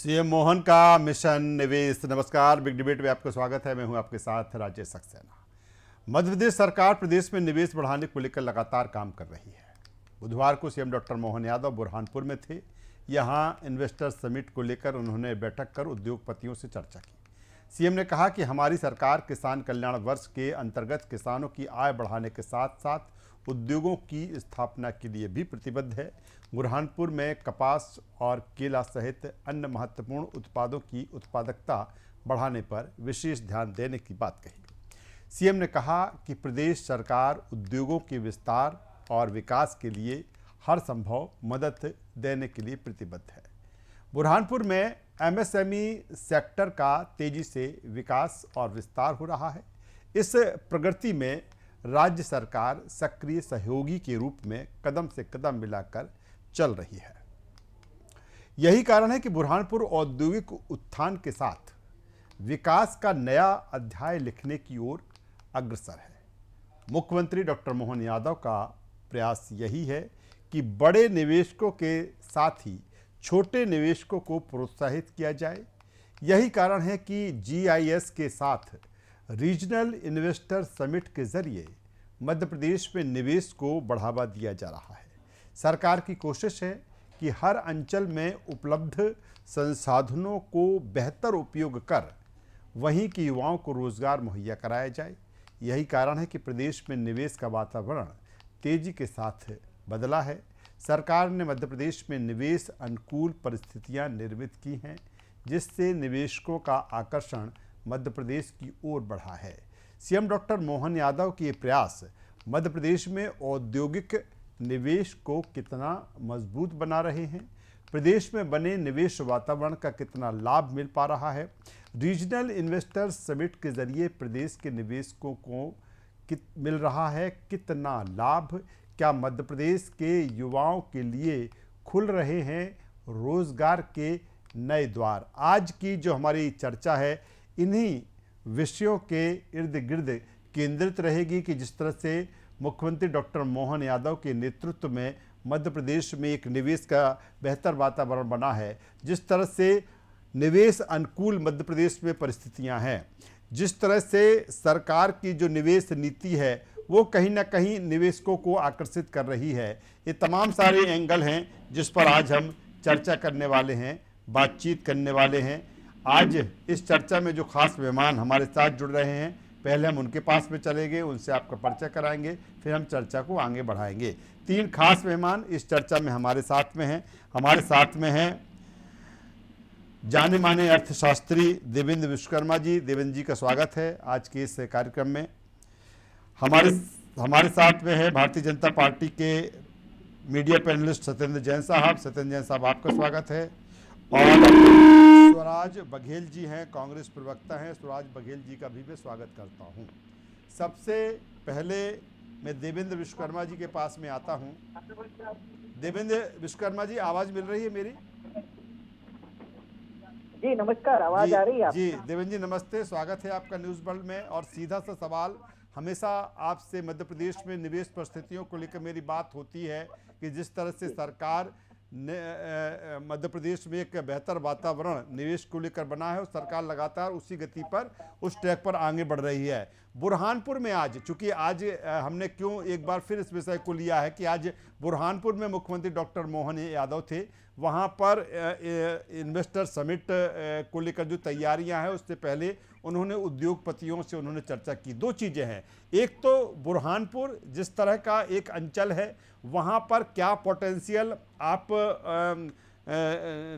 CM Mohan का mission निवेश। नमस्कार, बिग डिबेट में आपका स्वागत है। मैं हूं आपके साथ राजेश सक्सेना। मध्य प्रदेश सरकार प्रदेश में निवेश बढ़ाने को लेकर लगातार काम कर रही है। बुधवार को सीएम डॉक्टर मोहन यादव बुरहानपुर में थे। यहां इन्वेस्टर समिट को लेकर उन्होंने बैठक कर उद्योगपतियों से चर्चा की। सीएम ने कहा कि हमारी सरकार किसान कल्याण वर्ष के अंतर्गत किसानों की आय बढ़ाने के साथ साथ उद्योगों की स्थापना के लिए भी प्रतिबद्ध है। बुरहानपुर में कपास और केला सहित अन्य महत्वपूर्ण उत्पादों की उत्पादकता बढ़ाने पर विशेष ध्यान देने की बात कही। सीएम ने कहा कि प्रदेश सरकार उद्योगों के विस्तार और विकास के लिए हर संभव मदद देने के लिए प्रतिबद्ध है। बुरहानपुर में एमएसएमई सेक्टर का तेजी से विकास और विस्तार हो रहा है। इस प्रगति में राज्य सरकार सक्रिय सहयोगी के रूप में कदम से कदम मिलाकर चल रही है। यही कारण है कि बुरहानपुर औद्योगिक उत्थान के साथ विकास का नया अध्याय लिखने की ओर अग्रसर है। मुख्यमंत्री डॉक्टर मोहन यादव का प्रयास यही है कि बड़े निवेशकों के साथ ही छोटे निवेशकों को प्रोत्साहित किया जाए। यही कारण है कि जीआईएस के साथ रीजनल इन्वेस्टर समिट के जरिए मध्य प्रदेश में निवेश को बढ़ावा दिया जा रहा है। सरकार की कोशिश है कि हर अंचल में उपलब्ध संसाधनों को बेहतर उपयोग कर वहीं के युवाओं को रोजगार मुहैया कराया जाए। यही कारण है कि प्रदेश में निवेश का वातावरण तेजी के साथ बदला है। सरकार ने मध्य प्रदेश में निवेश अनुकूल परिस्थितियां निर्मित की हैं, जिससे निवेशकों का आकर्षण मध्य प्रदेश की ओर बढ़ा है। सीएम डॉक्टर मोहन यादव के प्रयास मध्य प्रदेश में औद्योगिक निवेश को कितना मजबूत बना रहे हैं, प्रदेश में बने निवेश वातावरण का कितना लाभ मिल पा रहा है। रीजनल इन्वेस्टर समिट के जरिए प्रदेश के निवेशकों को मिल रहा है कितना लाभ, क्या मध्य प्रदेश के युवाओं के लिए खुल रहे हैं रोजगार के नए द्वार। आज की जो हमारी चर्चा है इन्हीं विषयों के इर्द गिर्द केंद्रित रहेगी कि जिस तरह से मुख्यमंत्री डॉक्टर मोहन यादव के नेतृत्व में मध्य प्रदेश में एक निवेश का बेहतर वातावरण बना है, जिस तरह से निवेश अनुकूल मध्य प्रदेश में परिस्थितियां हैं, जिस तरह से सरकार की जो निवेश नीति है वो कहीं ना कहीं निवेशकों को आकर्षित कर रही है। ये तमाम सारे एंगल हैं जिस पर आज हम चर्चा करने वाले हैं, बातचीत करने वाले हैं। आज इस चर्चा में जो खास मेहमान हमारे साथ जुड़ रहे हैं, पहले हम उनके पास में चलेंगे, उनसे आपका परिचय कराएंगे, फिर हम चर्चा को आगे बढ़ाएंगे। तीन खास मेहमान इस चर्चा में हमारे साथ में हैं। हमारे साथ में हैं जाने माने अर्थशास्त्री देवेंद्र विश्वकर्मा जी। देवेंद्र जी का स्वागत है आज के इस कार्यक्रम में। हमारे साथ में है भारतीय जनता पार्टी के मीडिया पैनलिस्ट सत्येंद्र जैन साहब। सत्येंद्र जैन साहब, आपका स्वागत है। और स्वराज बघेल जी हैं, कांग्रेस प्रवक्ता हैं। स्वराज बघेल जी का भी मैं स्वागत करता हूं। सबसे पहले मैं देवेंद्र विश्वकर्मा जी के पास में आता हूं। देवेंद्र विश्वकर्मा जी, आवाज मिल रही है मेरी? जी नमस्कार, आवाज आ रही है? जी देवेंद्र जी नमस्ते, स्वागत है आपका न्यूज़ वर्ल्ड में। और सीधा सा सवाल, हमेशा आपसे मध्य प्रदेश में निवेश परिस्थितियों को लेकर मेरी बात होती है कि जिस तरह से सरकार मध्य प्रदेश में एक बेहतर वातावरण निवेश को लेकर बना है और सरकार लगातार उसी गति पर उस ट्रैक पर आगे बढ़ रही है। बुरहानपुर में आज, चूंकि आज हमने क्यों एक बार फिर इस विषय को लिया है कि आज बुरहानपुर में मुख्यमंत्री डॉक्टर मोहन यादव थे। वहां पर इन्वेस्टर समिट को लेकर जो तैयारियां हैं उससे पहले उन्होंने उद्योगपतियों से उन्होंने चर्चा की। दो चीज़ें हैं, एक तो बुरहानपुर जिस तरह का एक अंचल है वहाँ पर क्या पोटेंशियल आप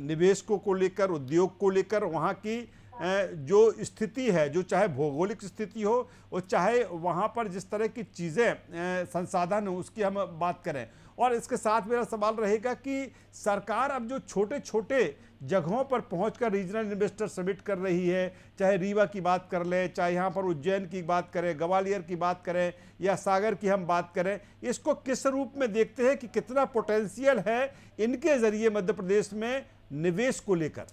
निवेशकों को लेकर, उद्योग को लेकर वहाँ की जो स्थिति है, जो चाहे भौगोलिक स्थिति हो और चाहे वहाँ पर जिस तरह की चीज़ें संसाधन हो उसकी हम बात करें। और इसके साथ मेरा सवाल रहेगा कि सरकार अब जो छोटे छोटे जगहों पर पहुंचकर रीजनल इन्वेस्टर समिट कर रही है, चाहे रीवा की बात कर लें, चाहे यहाँ पर उज्जैन की बात करें, ग्वालियर की बात करें या सागर की हम बात करें, इसको किस रूप में देखते हैं कि कितना पोटेंशियल है इनके जरिए मध्य प्रदेश में निवेश को लेकर?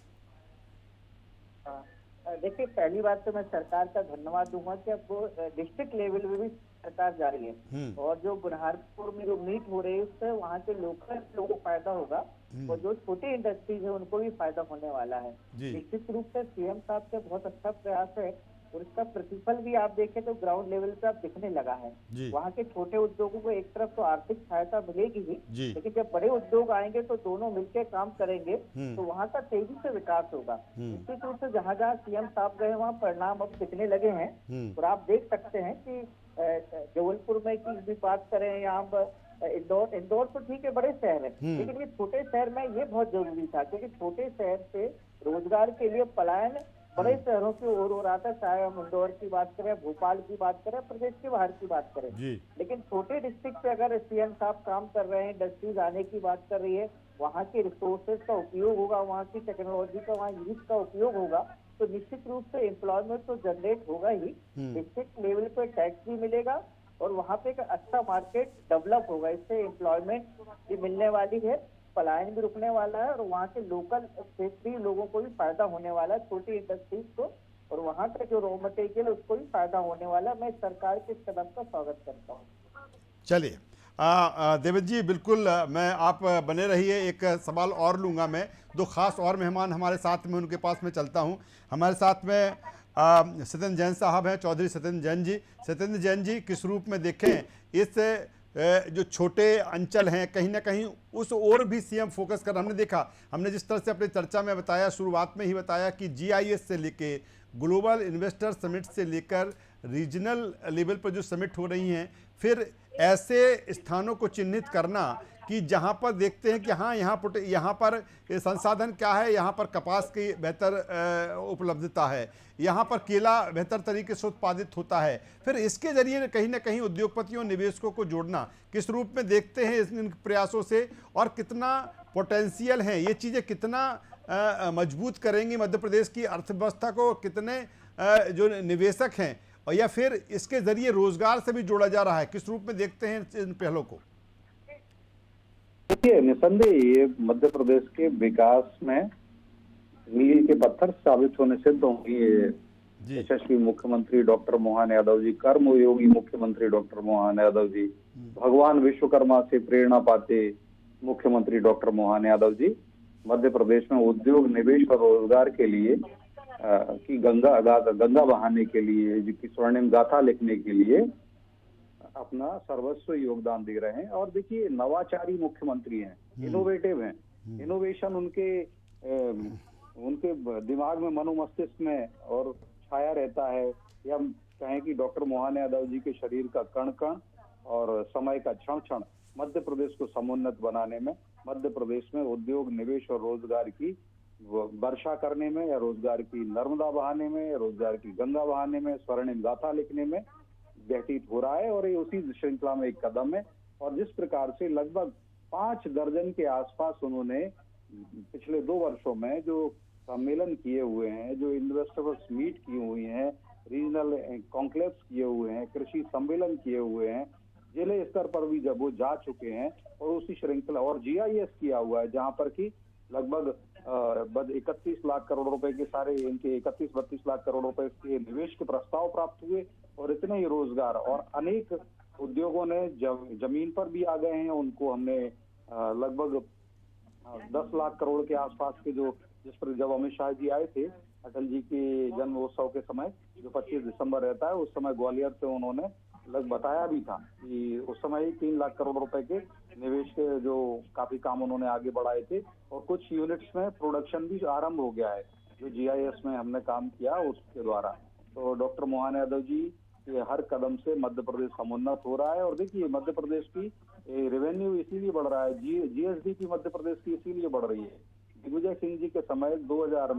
देखिए, पहली बात तो मैं सरकार का धन्यवाद दूंगा कि अब वो डिस्ट्रिक्ट लेवल में भी सरकार जारी है और जो बुरहानपुर में जो मीट हो रही है उससे वहाँ के लोकल लोगों को फायदा होगा और जो छोटी इंडस्ट्रीज है उनको भी फायदा होने वाला है। जी। निश्चित रूप से सीएम साहब का बहुत अच्छा प्रयास है और इसका प्रतिफल भी आप देखें तो ग्राउंड लेवल पे अब दिखने लगा है। जी। वहाँ के छोटे उद्योगों को एक तरफ तो आर्थिक सहायता मिलेगी ही, जी। लेकिन जब बड़े उद्योग आएंगे तो दोनों मिलकर काम करेंगे हम्म। तो वहाँ का तेजी से विकास होगा। निश्चित रूप से जहाँ जहाँ सीएम साहब गए वहाँ परिणाम अब दिखने लगे हैं और आप देख सकते हैं कि जबलपुर में की भी बात करें, यहाँ इंदौर तो ठीक है बड़े शहर है, लेकिन ये छोटे शहर में ये बहुत जरूरी था क्योंकि छोटे शहर से रोजगार के लिए पलायन बड़े शहरों की ओर हो रहा था। चाहे हम इंदौर की बात करें, भोपाल की बात करें, प्रदेश के बाहर की बात करें, लेकिन छोटे डिस्ट्रिक्ट पे अगर सीएम साहब काम कर रहे हैं, इंडस्ट्रीज आने की बात कर रही है, वहाँ के रिसोर्सेज का उपयोग होगा, वहाँ की टेक्नोलॉजी का, वहाँ यूथ का उपयोग होगा, तो निश्चित रूप से एम्प्लॉयमेंट तो जनरेट होगा ही, डिस्ट्रिक्ट लेवल पे टैक्स भी मिलेगा और वहाँ पे एक अच्छा मार्केट डेवलप होगा। इससे एम्प्लॉयमेंट भी मिलने वाली है, पलायन भी रुकने वाला है और वहाँ के लोकल क्षेत्रीय लोगों को भी फायदा होने वाला है, छोटी इंडस्ट्रीज को, और वहाँ का जो रॉ मटेरियल उसको भी फायदा होने वाला है। मैं सरकार के इस कदम का स्वागत करता हूँ। चलिए देवेंद्र जी, बिल्कुल मैं आप बने रहिए। एक सवाल और लूँगा मैं, दो खास और मेहमान हमारे साथ में, उनके पास में चलता हूँ। हमारे साथ में सत्येंद्र जैन साहब हैं, चौधरी सत्येंद्र जैन जी। सत्येंद्र जैन जी, किस रूप में देखें इस जो छोटे अंचल हैं, कहीं ना कहीं उस ओर भी सीएम फोकस कर, हमने देखा, हमने जिस तरह से अपनी चर्चा में बताया, शुरुआत में ही बताया कि जीआईएस से लेके ग्लोबल इन्वेस्टर समिट से लेकर रीजनल लेवल पर जो समिट हो रही हैं, फिर ऐसे स्थानों को चिन्हित करना कि जहां पर देखते हैं कि हाँ यहाँ पर संसाधन क्या है, यहाँ पर कपास की बेहतर उपलब्धता है, यहाँ पर केला बेहतर तरीके से उत्पादित होता है, फिर इसके जरिए कहीं ना कहीं उद्योगपतियों निवेशकों को जोड़ना, किस रूप में देखते हैं इन प्रयासों से, और कितना पोटेंशियल है ये चीज़ें, कितना मजबूत करेंगी मध्य प्रदेश की अर्थव्यवस्था को, कितने जो निवेशक हैं, और या फिर इसके जरिए रोजगार से भी जोड़ा जा रहा है, किस रूप में देखते हैं इन पहलों को? देखिए, निसंदेह ये मध्य प्रदेश के विकास में मील के पत्थर साबित होने सिद्ध होंगी। यशस्वी मुख्यमंत्री डॉक्टर मोहन यादव जी, कर्मयोगी मुख्यमंत्री डॉक्टर मोहन यादव जी, भगवान विश्वकर्मा से प्रेरणा पाते मुख्यमंत्री डॉक्टर मोहन यादव जी मध्य प्रदेश में उद्योग, निवेश और रोजगार के लिए की गंगा बहाने के लिए, जिसकी स्वर्णिम गाथा लिखने के लिए अपना सर्वस्व योगदान दे रहे हैं। और देखिए, नवाचारी मुख्यमंत्री हैं, इनोवेटिव हैं, इनोवेशन उनके दिमाग में, मनोमस्तिष्क में और छाया रहता है। या हम कहें कि डॉक्टर मोहन यादव जी के शरीर का कण कण और समय का क्षण क्षण मध्य प्रदेश को समुन्नत बनाने में, मध्य प्रदेश में उद्योग, निवेश और रोजगार की वर्षा करने में, या रोजगार की नर्मदा बहाने में, या रोजगार की गंगा बहाने में, स्वर्णिम गाथा लिखने में व्यतीत हो रहा है। और ये उसी श्रृंखला में एक कदम है। और जिस प्रकार से लगभग 5 दर्जन के आसपास उन्होंने पिछले 2 वर्षों में जो सम्मेलन किए हुए हैं, जो इन्वेस्टर्स मीट किए हुए हैं, रीजनल कॉन्क्लेव्स किए हुए हैं, कृषि सम्मेलन किए हुए हैं, जिले स्तर पर भी जब वो जा चुके हैं, और उसी श्रृंखला, और जीआईएस किया हुआ है जहां पर कि लगभग 31 लाख करोड़ रुपए के सारे इनके 31-32 लाख करोड़ रुपए के निवेश के प्रस्ताव प्राप्त हुए, और इतने ही रोजगार, और अनेक उद्योगों ने जमीन पर भी आ गए हैं। उनको हमने लगभग 10 लाख करोड़ के आसपास के जिस पर जब अमित शाह जी आए थे अटल जी के जन्मोत्सव के समय, जो 25 दिसंबर रहता है, उस समय ग्वालियर से उन्होंने बताया भी था कि उस समय 3 लाख करोड़ रुपए के निवेश के जो काफी काम उन्होंने आगे बढ़ाए थे। और कुछ यूनिट्स में प्रोडक्शन भी आरंभ हो गया है, जो जीआईएस में हमने काम किया उसके द्वारा। तो डॉक्टर मोहन यादव जी के हर कदम से मध्य प्रदेश समुन्नत हो रहा है। और देखिए, मध्य प्रदेश की रेवेन्यू इसीलिए बढ़ रहा है, जीएसडीपी मध्य प्रदेश की इसीलिए बढ़ रही है। दिग्विजय सिंह जी के समय 2000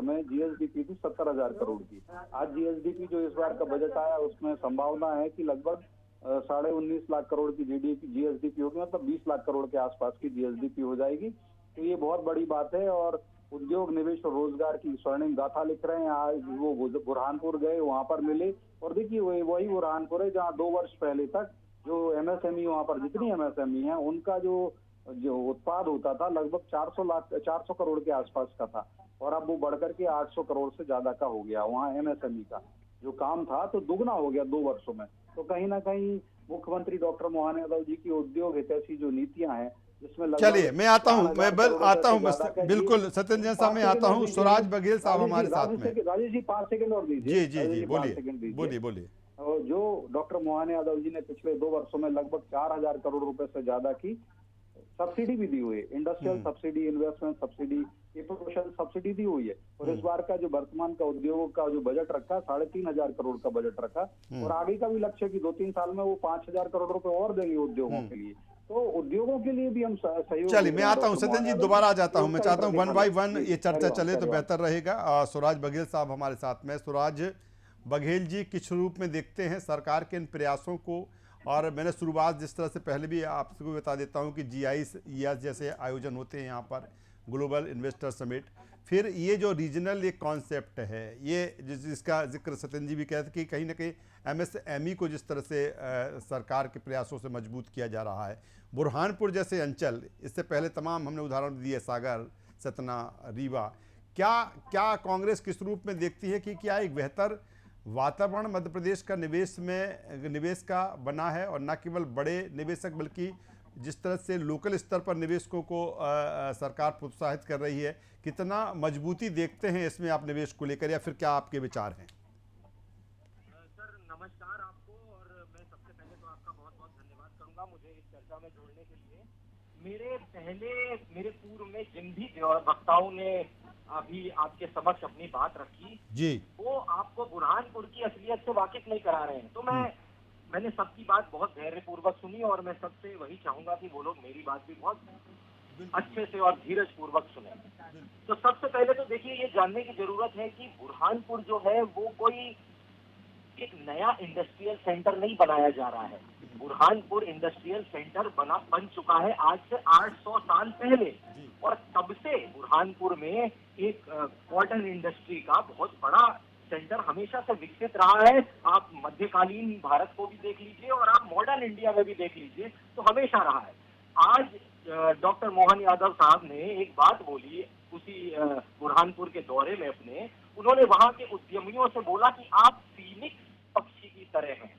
में जीएसडीपी थी 70,000 करोड़ की। आज जीएसडीपी जो इस बार का बजट आया, उसमें संभावना है कि लगभग 19.5 लाख करोड़ की जीएसडीपी होगी, मतलब 20 लाख करोड़ के आसपास की जीएसडीपी हो जाएगी। तो ये बहुत बड़ी बात है। और उद्योग, निवेश और रोजगार की स्वर्णिम गाथा लिख रहे हैं। आज वो बुरहानपुर गए, वहां पर मिले, और देखिए वही बुरहानपुर है जहाँ 2 वर्ष पहले तक जो एमएसएमई, वहां पर जितनी एमएसएमई है, उनका जो उत्पाद होता था लगभग 400 करोड़ के आसपास का था, और अब वो बढ़कर के 800 करोड़ से ज्यादा का हो गया। वहाँ एमएसएमई का जो काम था तो दुगना हो गया 2 वर्षों में। तो कहीं ना कहीं मुख्यमंत्री डॉक्टर मोहन यादव जी की उद्योग हितैषी जो नीतियां हैं, जिसमें लगभग चलिए मैं आता हूं, 4,000 मैं करोड़ आता हूं रुपए से ज्यादा का बिल्कुल सत्येंद्र साहब, मैं आता हूं। स्वराज बघेल साहब हमारे साथ में। राजेश जी 5 सेकंड और दीजिए। जी जी राजेश जी, 5 सेकंड दीजिए। बोलिए बोलिए। और जो डॉक्टर मोहन यादव जी ने पिछले 2 वर्षों में लगभग 4,000 करोड़ रुपए से ज्यादा की सब्सिडी भी दी हुई है, इंडस्ट्रियल सब्सिडी, इन्वेस्टमेंट सब्सिडी, ये प्रोफेशनल सब्सिडी दी हुई है। और इस बार का जो वर्तमान का उद्योगों का जो बजट रखा 3,500 करोड़ का बजट रखा, और आगे का भी लक्ष्य कि 2-3 साल में वो 5,000 करोड़ रुपए और देंगे उद्योगों के लिए। तो उद्योगों के लिए भी हम सहयोग। चलिए मैं आता हूं सत्येंद्र जी, दोबारा आ जाता हूं। मैं चाहता हूं 1 बाय 1 ये चर्चा चले तो बेहतर रहेगा। स्वराज बघेल साहब हमारे साथ में। स्वराज बघेल जी, किस रूप में देखते हैं सरकार के इन प्रयासों को? और मैंने शुरुआत जिस तरह से पहले भी आपको बता देता हूं कि GIS जैसे आयोजन होते हैं यहाँ पर, ग्लोबल इन्वेस्टर समिट, फिर ये जो रीजनल एक कॉन्सेप्ट है, ये जिसका जिक्र सत्येंद्र जी भी कहते कि कहीं ना कहीं MSME को जिस तरह से सरकार के प्रयासों से मजबूत किया जा रहा है। बुरहानपुर जैसे अंचल, इससे पहले तमाम हमने उदाहरण दिए, सागर, सतना, रीवा, क्या क्या कांग्रेस किस रूप में देखती है कि क्या एक बेहतर वातावरण मध्य प्रदेश का निवेश का बना है? और न केवल बड़े निवेशक बल्कि जिस तरह से लोकल स्तर पर निवेशकों को सरकार प्रोत्साहित कर रही है, कितना मजबूती देखते हैं इसमें आप निवेश को लेकर, या फिर क्या आपके विचार हैं? सर नमस्कार आपको, और मैं सबसे पहले तो आपका बहुत बहुत धन्यवाद करूंगा मुझे इस चर्चा में जोड़ने के लिए। मेरे पूर्व में जिन भी वक्ताओं ने अभी आपके समक्ष अपनी बात रखी जी, वो आपको बुरहानपुर की असलियत से वाकिफ नहीं करा रहे हैं। तो मैंने सबकी बात बहुत धैर्यपूर्वक सुनी, और मैं सबसे वही चाहूंगा कि वो लोग मेरी बात भी बहुत अच्छे से और धीरज पूर्वक सुने। तो सबसे पहले तो देखिए, ये जानने की जरूरत है कि बुरहानपुर जो है वो कोई एक नया इंडस्ट्रियल सेंटर नहीं बनाया जा रहा है। बुरहानपुर इंडस्ट्रियल सेंटर बन चुका है आज से 800 साल पहले, और तब से बुरहानपुर में एक कॉटन इंडस्ट्री का बहुत बड़ा सेंटर हमेशा से विकसित रहा है। आप मध्यकालीन भारत को भी देख लीजिए और आप मॉडर्न इंडिया में भी देख लीजिए, तो हमेशा रहा है। आज डॉक्टर मोहन यादव साहब ने एक बात बोली उसी बुरहानपुर के दौरे में अपने, उन्होंने वहां के उद्यमियों से बोला कि आप फीनिक्स पक्षी की तरह हैं।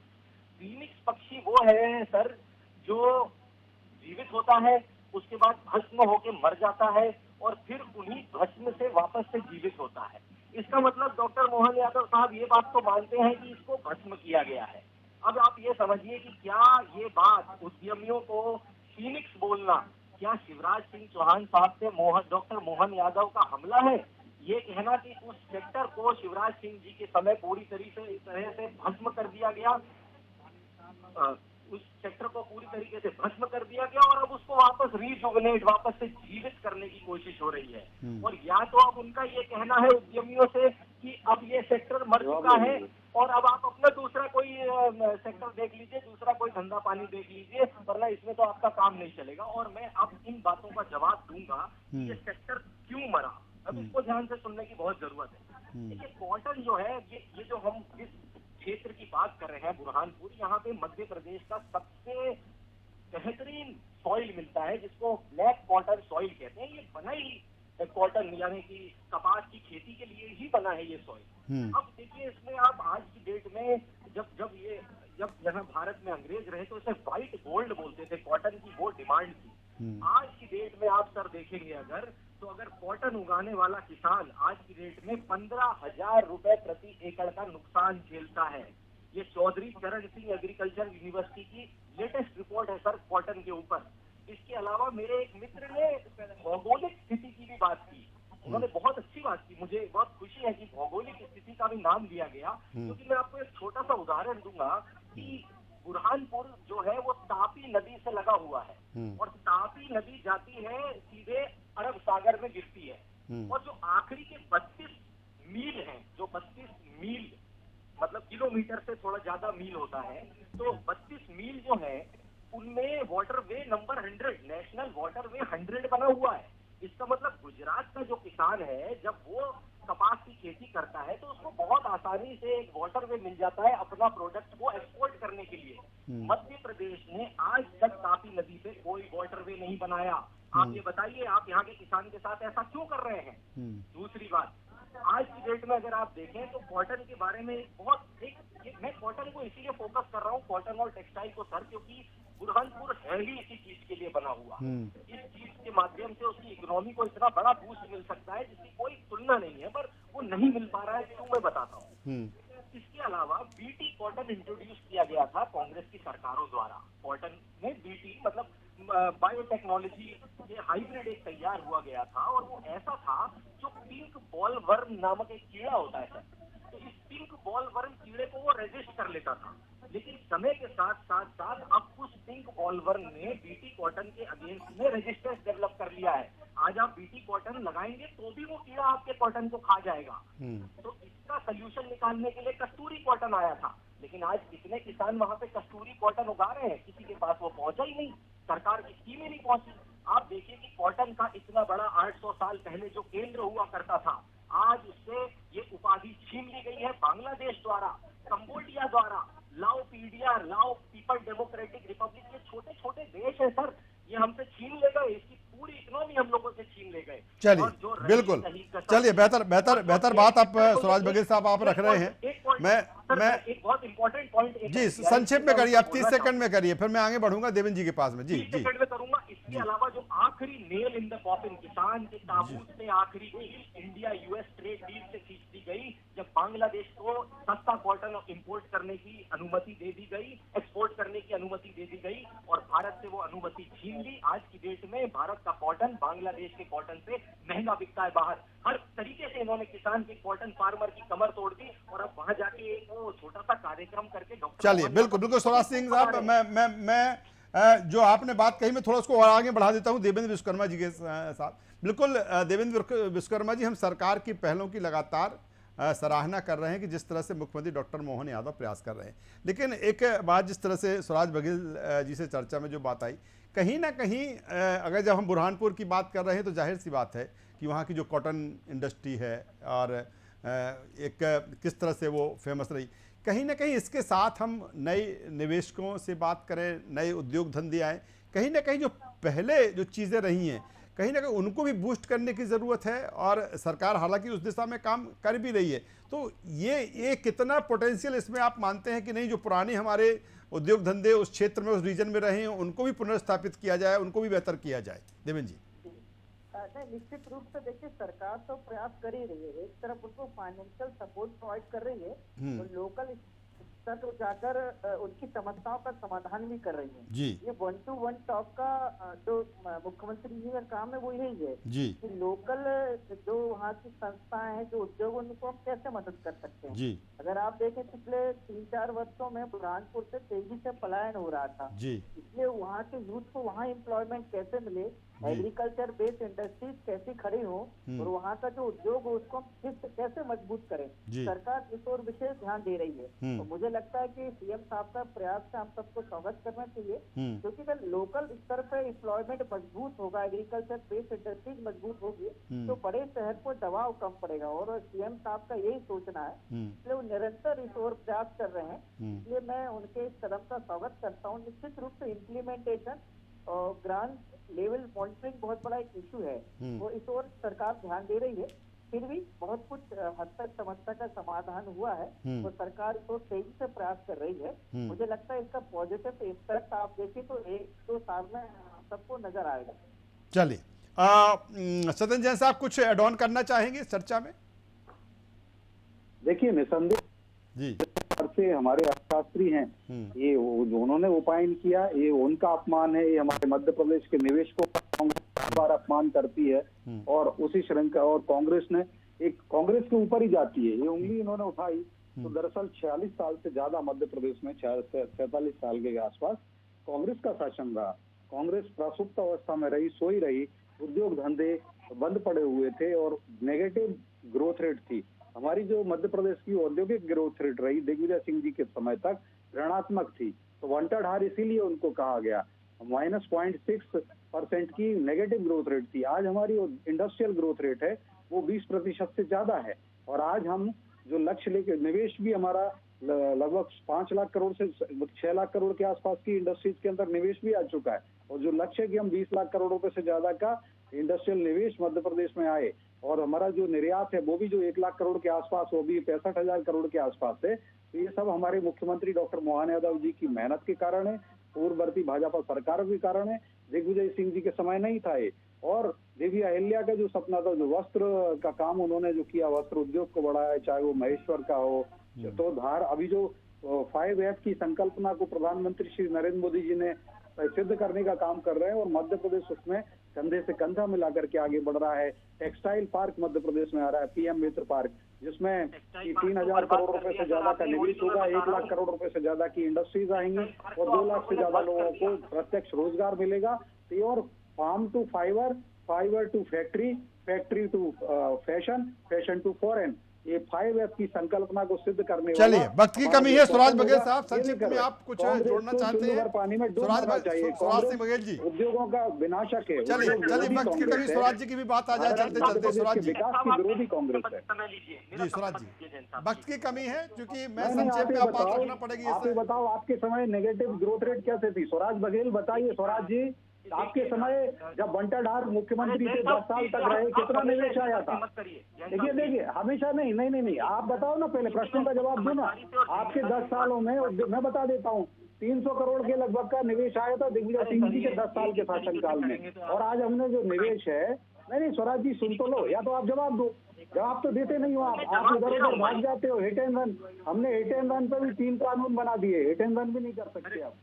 फीनिक्स पक्षी वो है सर जो जीवित होता है, उसके बाद भस्म होके मर जाता है, और फिर उन्हीं भस्म से वापस से जीवित होता है। इसका मतलब डॉक्टर मोहन यादव साहब ये बात तो मानते हैं कि इसको भस्म किया गया है। अब आप ये समझिए कि क्या ये बात उद्यमियों को फीनिक्स बोलना, क्या शिवराज सिंह चौहान साहब से डॉक्टर मोहन यादव का हमला है? ये कहना कि उस सेक्टर को शिवराज सिंह जी के समय पूरी तरह से भस्म कर दिया गया, उस सेक्टर को पूरी तरीके से भस्म कर दिया गया, और अब उसको वापस रीजुवनेट, वापस से जीवित करने की कोशिश हो रही है। और या तो अब उनका ये कहना है उद्यमियों से कि अब ये सेक्टर मर चुका है, और अब आप अपना दूसरा कोई सेक्टर देख लीजिए, दूसरा कोई धंधा पानी देख लीजिए, वरना इसमें तो आपका काम नहीं चलेगा। और मैं अब इन बातों का जवाब दूंगा कि ये सेक्टर क्यों मरा। अब इसको ध्यान से सुनने की बहुत जरूरत है। देखिए, कॉटन जो है, ये जो हम जिस क्षेत्र की बात कर रहे हैं बुरहानपुर, यहाँ पे मध्य प्रदेश का सबसे बेहतरीन सॉइल मिलता है, जिसको ब्लैक कॉटन सॉइल कहते हैं। ये बना ही कॉटन यानी कि कपास की खेती के लिए ही बना है ये सॉइल। अब देखिए, इसमें आप आज की डेट में जब यहाँ भारत में अंग्रेज रहे तो इसे व्हाइट गोल्ड बोलते थे, कॉटन की वो डिमांड थी। आज की डेट में आप सर देखेंगे अगर कॉटन उगाने वाला किसान आज की डेट में 15,000 रुपए प्रति एकड़ का नुकसान झेलता है। ये चौधरी चरण सिंह एग्रीकल्चर यूनिवर्सिटी की लेटेस्ट रिपोर्ट है सर कॉटन के ऊपर। इसके अलावा मेरे एक मित्र ने भौगोलिक स्थिति की भी बात की, उन्होंने बहुत अच्छी बात की। मुझे बहुत खुशी है कि भौगोलिक स्थिति का भी नाम लिया गया, क्योंकि मैं आपको एक छोटा सा उदाहरण दूंगा कि बुरहानपुर जो है वो तापी नदी से लगा हुआ है, और तापी नदी जाती है सीधे अरब सागर में गिरती है, और जो आखिरी के 32 मील हैं, जो 32 मील मतलब किलोमीटर से थोड़ा ज्यादा मील होता है, तो 32 मील जो है उनमें वाटरवे नंबर 100, नेशनल वाटरवे 100 बना हुआ है। इसका मतलब गुजरात का जो किसान है, जब वो कपास की खेती करता है तो उसको बहुत आसानी से एक वाटरवे मिल जाता है अपना प्रोडक्ट को एक्सपोर्ट करने के लिए। मध्य प्रदेश ने आज तक तापी नदी पे कोई वाटरवे नहीं बनाया। आप ये बताइए, आप यहाँ के किसान के साथ ऐसा क्यों कर रहे हैं? दूसरी बात, आज की डेट में अगर आप देखें तो कॉटन के बारे में मैं कॉटन को इसीलिए फोकस कर रहा हूँ, कॉटन और टेक्सटाइल को सर, क्योंकि बुरहानपुर है ही इसी चीज के लिए बना हुआ। इस चीज के माध्यम से उसकी इकोनॉमी को इतना बड़ा बूस्ट मिल सकता है जिसकी कोई तुलना नहीं है, पर वो नहीं मिल पा रहा है, क्यों मैं बताता हूँ। इसके अलावा बीटी कॉटन इंट्रोड्यूस किया गया था कांग्रेस की सरकारों द्वारा। कॉटन में बीटी मतलब बायोटेक्नोलॉजी ये हाइब्रिड एक तैयार हुआ गया था, और वो ऐसा था जो पिंक बॉल वर्म नामक एक कीड़ा होता है सर, तो इस पिंक बॉल वर्म कीड़े को वो रेजिस्ट कर लेता था। लेकिन समय के साथ साथ साथ अब उस पिंक बॉल वर्म ने बीटी कॉटन के अगेंस्ट में रेजिस्टेंस डेवलप कर लिया है। आज आप बीटी कॉटन लगाएंगे तो भी वो कीड़ा आपके कॉटन को खा जाएगा। तो इसका सोल्यूशन निकालने के लिए कस्तूरी कॉटन आया था, लेकिन आज कितने किसान वहां पे कस्तूरी कॉटन उगा रहे हैं, किसी के पास वो पहुंचा ही नहीं, सरकार की स्कीम ही नहीं पहुंची। आप देखिए कि कॉटन का इतना बड़ा 800 साल पहले जो केंद्र हुआ करता था, आज उससे ये उपाधि छीन ली गई है बांग्लादेश द्वारा, कंबोडिया द्वारा, लाओ पीडिया, लाओ पीपल डेमोक्रेटिक रिपब्लिक, ये छोटे छोटे देश है सर, ये हमसे छीन ले गए, इसकी पूरी इकोनॉमी हम लोगों से छीन ले गए। चलिए बिल्कुल, चलिए बेहतर बात आप सुराज बघेल साहब आप रख रहे हैं। मैं एक बहुत इंपॉर्टेंट पॉइंट जी संक्षेप में करिए, आप 30 सेकंड में करिए, फिर मैं आगे बढ़ूंगा देवेंद्र जी के पास में। जी 30 सेकंड में करूंगा। इसके अलावा जो आखिरी नेल इन द कॉफिन किसान के ताबूत में आखिरी कील इंडिया यूएस ट्रेड डील से खींच दी गई, जब बांग्लादेश को सस्ता कॉटन इंपोर्ट करने की अनुमति दे दी गई, एक्सपोर्ट करने की अनुमति दे दी गई, और भारत से वो अनुमति छीन ली। आज की डेट में भारत का कॉटन बांग्लादेश के कॉटन से महंगा बिकता है बाहर। हर तरीके से इन्होंने किसान की, कॉटन फार्मर की कमर तोड़ दी, और अब वहां जाके एक वो छोटा सा कार्यक्रम करके डॉक्टर। चलिए बिल्कुल स्वराज सिंह साहब, मैं जो आपने बात कही मैं थोड़ा उसको और आगे बढ़ा देता हूं देवेंद्र विश्वकर्मा जी के साथ। बिल्कुल देवेंद्र विश्वकर्मा जी, हम सरकार की पहलों की लगातार सराहना कर रहे हैं कि जिस तरह से मुख्यमंत्री डॉक्टर मोहन यादव प्रयास कर रहे हैं, लेकिन एक बात जिस तरह से सुराज बघेल जी से चर्चा में जो बात आई, कहीं ना कहीं अगर जब हम बुरहानपुर की बात कर रहे हैं तो जाहिर सी बात है कि वहाँ की जो कॉटन इंडस्ट्री है और एक किस तरह से वो फेमस रही, कहीं ना कहीं इसके साथ हम नए निवेशकों से बात करें, नए उद्योग धंधे आए, कहीं ना कहीं जो पहले जो चीज़ें रही हैं कहीं ना कहीं उनको भी बूस्ट करने की ज़रूरत है, और सरकार हालांकि उस दिशा में काम कर भी रही है। तो ये कितना पोटेंशियल इसमें आप मानते हैं कि नहीं, जो पुराने हमारे उद्योग धंधे उस क्षेत्र में उस रीजन में रहे हैं उनको भी पुनर्स्थापित किया जाए, उनको भी बेहतर किया जाए? देवेंद्र जी। नहीं, निश्चित रूप से देखिए सरकार तो प्रयास कर ही रही है, एक तरफ उनको फाइनेंशियल सपोर्ट प्रोवाइड कर रही है, तो लोकल स्तर पर जाकर उनकी समस्याओं का समाधान भी कर रही है जी। ये 1 to 1 टॉप का जो मुख्यमंत्री जी का काम है वो यही है जी कि लोकल जो वहाँ की संस्थाएं हैं, जो उद्योग, उनको हम कैसे मदद कर सकते हैं। जी अगर आप देखें पिछले 3-4 वर्षों में बुरहानपुर से तेजी से पलायन हो रहा था जी, इसलिए वहाँ के यूथ को वहाँ एम्प्लॉयमेंट कैसे मिले, एग्रीकल्चर बेस्ड इंडस्ट्रीज कैसी खड़ी हो, और वहाँ का जो उद्योग हो उसको हम फिर कैसे मजबूत करें, सरकार इस ओर विशेष ध्यान दे रही है। तो मुझे लगता है कि सीएम साहब का प्रयास से हम सबको स्वागत करना चाहिए, क्योंकि अगर लोकल स्तर पे एम्प्लॉयमेंट मजबूत होगा, एग्रीकल्चर बेस्ड इंडस्ट्रीज मजबूत होगी, तो बड़े शहर को दबाव कम पड़ेगा, और सीएम साहब का यही सोचना है, इसलिए वो निरंतर इस ओर प्रयास कर रहे हैं। इसलिए मैं उनके इस कदम का स्वागत करता हूँ। निश्चित रूप से इम्प्लीमेंटेशन और ग्रांट लेवल मॉनिटरिंग बहुत बड़ा एक इशू है, वो इस ओर सरकार ध्यान दे रही है, फिर भी बहुत कुछ हद तक समस्या का समाधान हुआ है, तो सरकार इस ओर तेजी से प्रयास कर रही है। मुझे लगता है इसका पॉजिटिव इम्पैक्ट आप देखिए तो 1-2 साल में सबको नजर आएगा। चलिए सत्येंद्र जैन साहब कुछ एड ऑन करना चाहेंगे इस चर्चा में? देखिए निसंदेह जी से हमारे अर्थशास्त्री हैं, ये जो उन्होंने उपायन किया, ये उनका अपमान है, ये हमारे मध्य प्रदेश के निवेशकों का बार अपमान करती है, और उसी श्रृंखला और कांग्रेस ने एक कांग्रेस के ऊपर ही जाती है, ये उंगली इन्होंने उठाई। तो दरअसल 46 साल से ज्यादा मध्य प्रदेश में 46 साल के आसपास कांग्रेस का शासन रहा, कांग्रेस प्रसुप्त अवस्था में रही, सोई रही, उद्योग धंधे बंद पड़े हुए थे और नेगेटिव ग्रोथ रेट थी। हमारी जो मध्य प्रदेश की औद्योगिक ग्रोथ रेट रही दिग्विजय सिंह जी के समय तक ऋणात्मक थी, तो वांटेड हार इसीलिए उनको कहा गया। -0.6% की नेगेटिव ग्रोथ रेट थी। आज हमारी इंडस्ट्रियल ग्रोथ रेट है वो 20% से ज्यादा है, और आज हम जो लक्ष्य लेके निवेश भी हमारा लगभग 5 लाख करोड़ से 6 लाख करोड़ के आसपास की इंडस्ट्रीज के अंदर निवेश भी आ चुका है, और जो लक्ष्य है कि हम 20 लाख करोड़ रुपए से ज्यादा का इंडस्ट्रियल निवेश मध्य प्रदेश में आए, और हमारा जो निर्यात है वो भी जो 1 लाख करोड़ के आसपास, वो भी 65,000 करोड़ के आसपास है। तो ये सब हमारे मुख्यमंत्री डॉक्टर मोहन यादव जी की मेहनत के कारण है, पूर्ववर्ती भाजपा सरकार के कारण है, दिग्विजय सिंह जी के समय नहीं था ये। और देवी अहिल्या का जो सपना था, जो वस्त्र का काम उन्होंने जो किया, वस्त्र उद्योग को बढ़ाया, चाहे वो महेश्वर का हो तो धार, अभी जो 5F की संकल्पना को प्रधानमंत्री श्री नरेंद्र मोदी जी ने सिद्ध करने का काम कर रहे हैं और मध्य प्रदेश उसमें कंधे से कंधा मिलाकर के आगे बढ़ रहा है। टेक्सटाइल पार्क मध्य प्रदेश में आ रहा है, पीएम मित्र पार्क, जिसमें 3,000 करोड़ रुपए से ज्यादा का निवेश होगा, 1 लाख करोड़ रुपए से ज्यादा की इंडस्ट्रीज आएंगी और 2 लाख से ज्यादा लोगों को प्रत्यक्ष रोजगार मिलेगा। और farm to fibre, fibre to factory, factory to fashion, fashion to foreign, ये 5F की संकल्पना को सिद्ध करने वाला। चलिए, वक्त की कमी है। स्वराज बघेल साहब, संक्षिप्त में आप कुछ जोड़ना चाहते हैं? पानी में स्वराज सिंह बघेल जी, उद्योगों का विनाशक है। चलिए, वक्त की कमी, स्वराज जी की भी बात आ जाए चलते चलते। स्वराज जी, विकास की विरोधी कांग्रेस है जी। स्वराज जी, वक्त की कमी है क्योंकि मैं संक्षेप में आप बात रखना पड़ेगी। आप ही बताओ, आपके समय नेगेटिव ग्रोथ रेट कैसे थी? स्वराज बघेल बताइए। स्वराज जी, आपके समय जब बंटाधार मुख्यमंत्री थे 10 साल तक रहे, कितना निवेश आया था? देखिए हमेशा नहीं, आप बताओ ना, पहले प्रश्नों का जवाब दो ना। आपके 10 सालों में मैं बता देता हूँ, 300 करोड़ के लगभग का निवेश आया था दिग्विजय सिंह जी के 10 साल के शासनकाल में। और आज हमने जो निवेश है, नहीं स्वराज जी सुन तो लो, या तो आप जवाब दो। जवाब तो देते नहीं हो आप इधर उधर भाग जाते हो। हिट एंड रन, हमने हिट एंड रन पे भी 3 कानून बना दिए, हिट एंड रन भी नहीं कर सकते आप।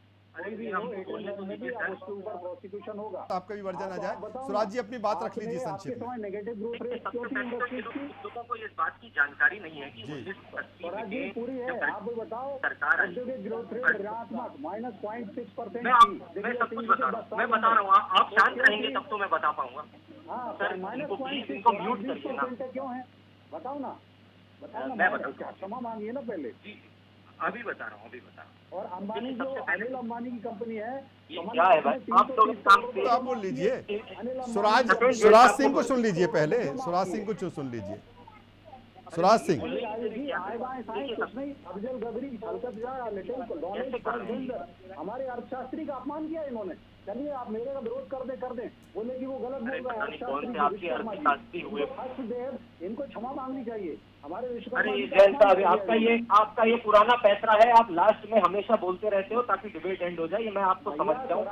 उसके ऊपर प्रोसिक्यूशन होगा। आपका भी वर्जन आ जाए। स्वराज जी, अपनी बात रख लीजिए संक्षेप में। नेगेटिव ग्रोथ रेट क्यों थी इंडस्ट्रीज की? लोगों को इस बात की जानकारी नहीं है कि 1980 में पूरी है। आप बताओ, सरकार औद्योगिक ग्रोथ रेट ऋणात्मक -0.6% मैं सब कुछ बता रहा हूँ, आप शांत रहेंगे तब तो मैं बता पाऊंगा। हाँ सर, इनको म्यूट करिए ना। क्यों है बताओ ना, मैं बताऊँ, क्षमा मांगिए ना पहले। अभी बता रहा हूँ। और अंबानी, जो अनिल अंबानी की कंपनी है, क्या है भाई, आप लोग तो आप बोल लीजिए। स्वराज सिंह को सुन लीजिए पहले, स्वराज सिंह को सुन लीजिए। स्वराज सिंह, अफजल गदरी, हमारे अर्थशास्त्री का अपमान किया इन्होंने। चलिए आप मेरे का विरोध कर दे, बोले कि वो गलत बोल रहा है। हर्षदेव, इनको क्षमा मांगनी चाहिए। हमारे अरे जैन साहब, आपका ये पुराना पैतरा है, आप लास्ट में हमेशा बोलते रहते हो ताकि डिबेट एंड हो जाए। ये मैं आपको समझता हूँ,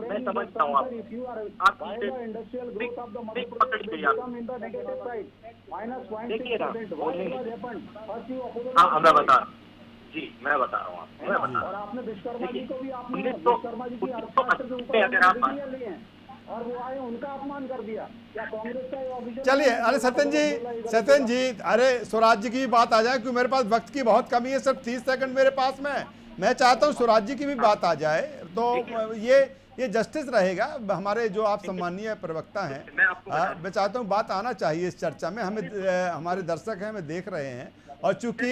मैं समझता हूँ। देखिए ना, हाँ मैं बता रहा हूँ जी, मैं बता रहा हूँ और आपने विश्वकर्मा जी को भी, आपने 1980 अगर आप और वो आए, उनका अपमान कर दिया। क्या कांग्रेस का ऑफिसर? चलिए, अरे सत्यन जी, अरे स्वराज जी की बात आ जाए क्योंकि मेरे पास वक्त की बहुत कमी है, सिर्फ 30 सेकंड मेरे पास में। मैं चाहता हूँ स्वराज जी की भी बात आ जाए, तो ये जस्टिस रहेगा। हमारे जो आप सम्मानीय प्रवक्ता हैं, मैं चाहता हूँ बात आना चाहिए इस चर्चा में। हमें हमारे दर्शक हैं, हमें देख रहे हैं, और चूंकि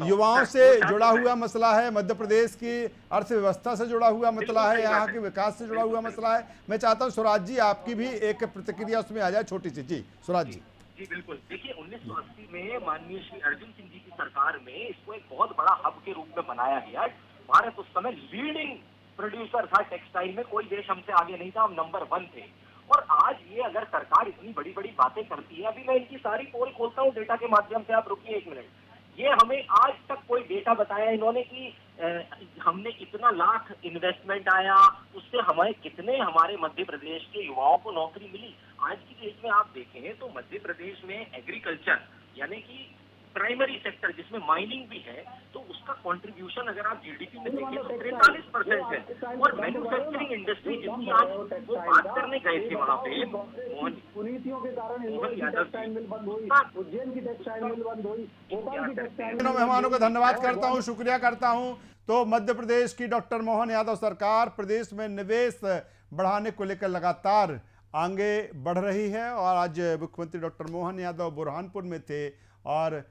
युवाओं से जुड़ा हुआ मसला है, मध्य प्रदेश की अर्थव्यवस्था से जुड़ा हुआ मसला है, यहाँ के विकास से जुड़ा हुआ मसला है, मैं चाहता हूँ स्वराज जी आपकी भी एक प्रतिक्रिया उसमें आ जाए, छोटी सी। जी स्वराज जी। जी बिल्कुल। देखिए 1980 में माननीय श्री अर्जुन सिंह जी की सरकार में इसको एक बहुत बड़ा हब के रूप में बनाया गया। भारत उस समय लीडिंग प्रोड्यूसर था टेक्सटाइल में, कोई देश हमसे आगे नहीं था, हम नंबर 1 थे। और आज ये अगर सरकार इतनी बड़ी बड़ी बातें करती है, अभी मैं इनकी सारी पोल खोलता हूँ डेटा के माध्यम से, आप रुकिए 1 मिनट। ये हमें आज तक कोई डेटा बताया इन्होंने कि हमने कितना लाख इन्वेस्टमेंट आया, उससे हमें कितने हमारे मध्य प्रदेश के युवाओं को नौकरी मिली। आज की डेट में आप देखें तो मध्य प्रदेश में एग्रीकल्चर यानी कि प्राइमरी सेक्टर जिसमें माइनिंग भी है, तो उसका कंट्रीब्यूशन अगर आप जीडीपी में देखें तो 43% है। और मैन्युफैक्चरिंग इंडस्ट्री जिसकी आज वो बात करने गए थे वहाँ पे, कुनीतियों के कारण उज्जैन की टेक्सटाइल मिल बंद हुई, भोपाल की टेक्सटाइल। मेहमानों का धन्यवाद करता हूँ, शुक्रिया करता हूँ। तो मध्य प्रदेश की डॉक्टर मोहन यादव सरकार प्रदेश में निवेश बढ़ाने को लेकर लगातार आगे बढ़ रही है। और आज मुख्यमंत्री डॉक्टर मोहन यादव बुरहानपुर में थे और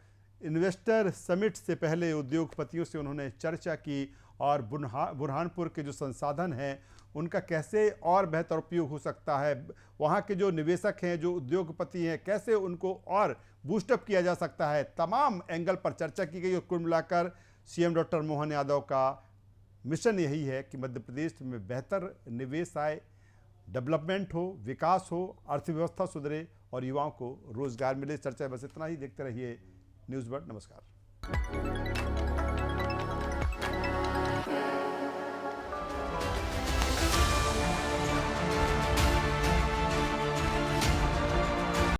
इन्वेस्टर समिट से पहले उद्योगपतियों से उन्होंने चर्चा की और बुरहानपुर के जो संसाधन हैं उनका कैसे और बेहतर उपयोग हो सकता है, वहाँ के जो निवेशक हैं, जो उद्योगपति हैं, कैसे उनको और बूस्टअप किया जा सकता है, तमाम एंगल पर चर्चा की गई। और कुल मिलाकर सीएम डॉक्टर मोहन यादव का मिशन यही है कि मध्य प्रदेश में बेहतर निवेश आए, डेवलपमेंट हो, विकास हो, अर्थव्यवस्था सुधरे और युवाओं को रोजगार मिले। चर्चा बस इतना ही। देखते रहिए न्यूज़ वर्ल्ड। नमस्कार।